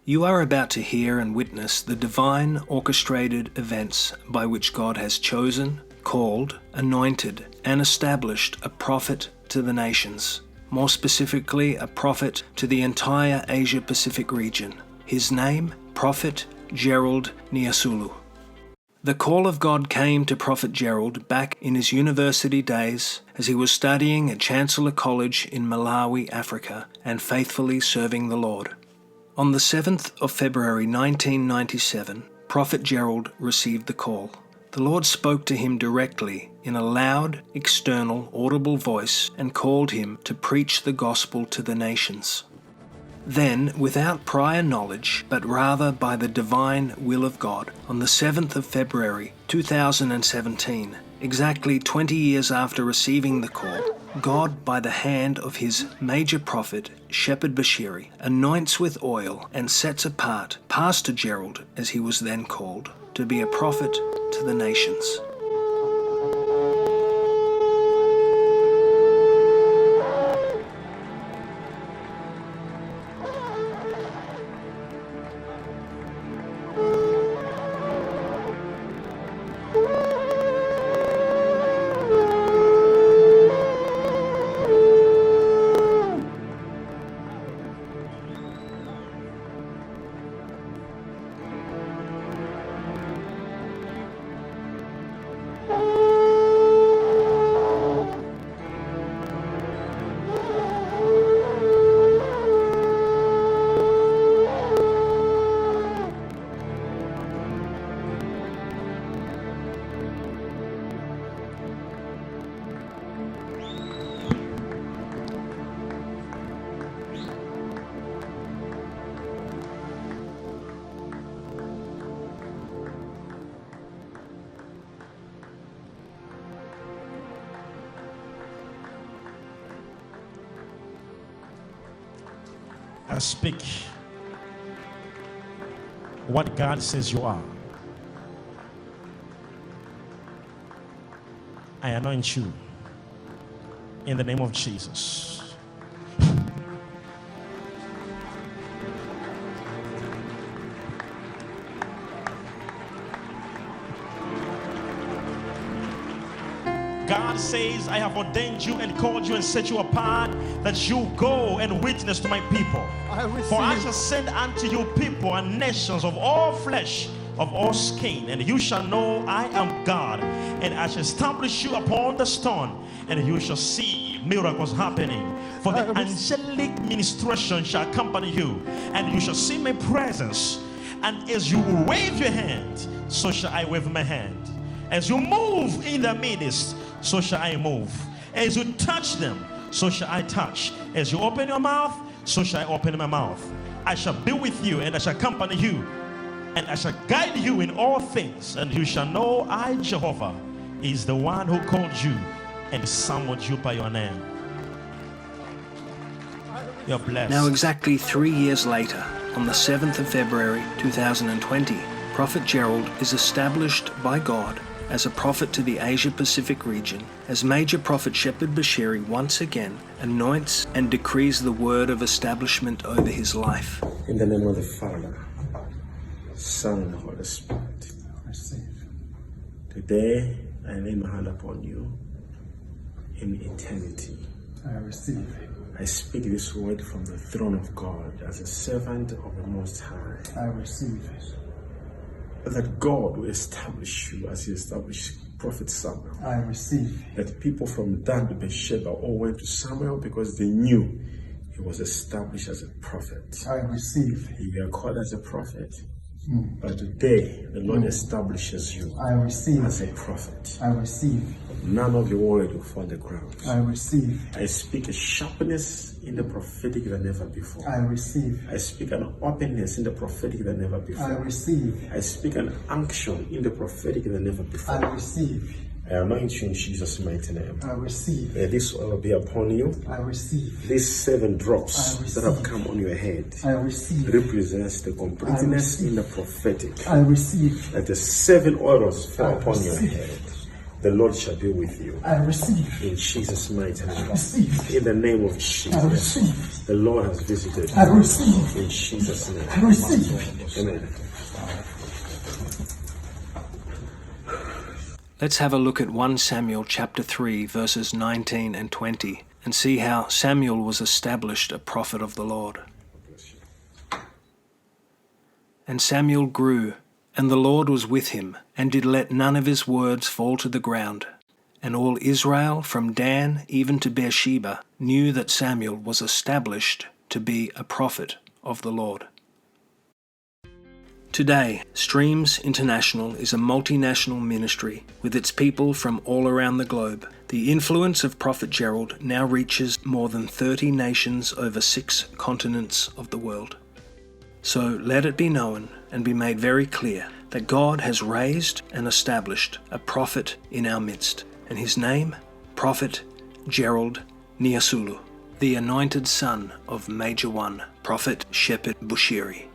You are about to hear and witness the divine orchestrated events by which God has chosen, called, anointed, and established a prophet to the nations. More specifically, a prophet to the entire Asia-Pacific region. His name, Prophet Gerald Nyasulu. The call of God came to Prophet Gerald back in his university days as he was studying at Chancellor College in Malawi, Africa, and faithfully serving the Lord. On the 7th of February 1997, Prophet Gerald received the call. The Lord spoke to him directly in a loud, external, audible voice and called him to preach the gospel to the nations. Then, without prior knowledge, but rather by the divine will of God, on the 7th of February 2017, exactly 20 years after receiving the call, God, by the hand of his major prophet, Shepherd Bushiri, anoints with oil and sets apart Pastor Gerald, as he was then called, to be a prophet to the nations. I speak what God says you are. I anoint you in the name of Jesus. God says, I have ordained you and called you and set you apart, that you go and witness to my people. For I shall send unto you people and nations of all flesh, of all skin, and you shall know I am God, and I shall establish you upon the stone, and you shall see miracles happening. For the angelic ministration shall accompany you, and you shall see my presence. And as you wave your hand, so shall I wave my hand. As you move in the midst, so shall I move. As you touch them, so shall I touch. As you open your mouth, so shall I open my mouth. I shall be with you, and I shall accompany you, and I shall guide you in all things, and you shall know I, Jehovah, is the one who called you and summoned you by your name. You're blessed. Now exactly 3 years later, on the 7th of February 2020, Prophet Gerald is established by God as a prophet to the Asia-Pacific region, as Major Prophet Shepherd Bushiri once again anoints and decrees the word of establishment over his life. In the name of the Father, Son, and the Holy Spirit. Today, I lay my hand upon you in eternity. I receive. I speak this word from the throne of God as a servant of the Most High. I receive it. That God will establish you as he established Prophet Samuel. I receive. That people from Dan to Beersheba all went to Samuel because they knew he was established as a prophet. I receive. You are called as a prophet. But today, the Lord establishes you I receive. as a prophet. I receive. None of your word will fall on the ground. I receive. I speak a sharpness in the prophetic than never before. I receive. I speak an openness in the prophetic than never before. I receive. I speak an unction in the prophetic than never before. I receive. I anoint you in Jesus' mighty name. I receive. May this oil be upon you. I receive. These 7 drops I that have receive. come on your head I receive. represents the completeness receive. in the prophetic. I receive. That the 7 oils fall I upon your receive. head. The Lord shall be with you. I receive. In Jesus' mighty name. Receive. In the name of I Jesus. receive. The Lord has visited I you. receive. In Jesus' name. I receive. Amen. Let's have a look at 1 Samuel chapter 3 verses 19 and 20 and see how Samuel was established a prophet of the Lord. And Samuel grew, and the Lord was with him, and did let none of his words fall to the ground. And all Israel from Dan even to Beersheba knew that Samuel was established to be a prophet of the Lord. Today, Streams International is a multinational ministry with its people from all around the globe. The influence of Prophet Gerald now reaches more than 30 nations over 6 continents of the world. So let it be known and be made very clear that God has raised and established a prophet in our midst, and his name, Prophet Gerald Nyasulu, the anointed son of Major One, Prophet Shepherd Bushiri.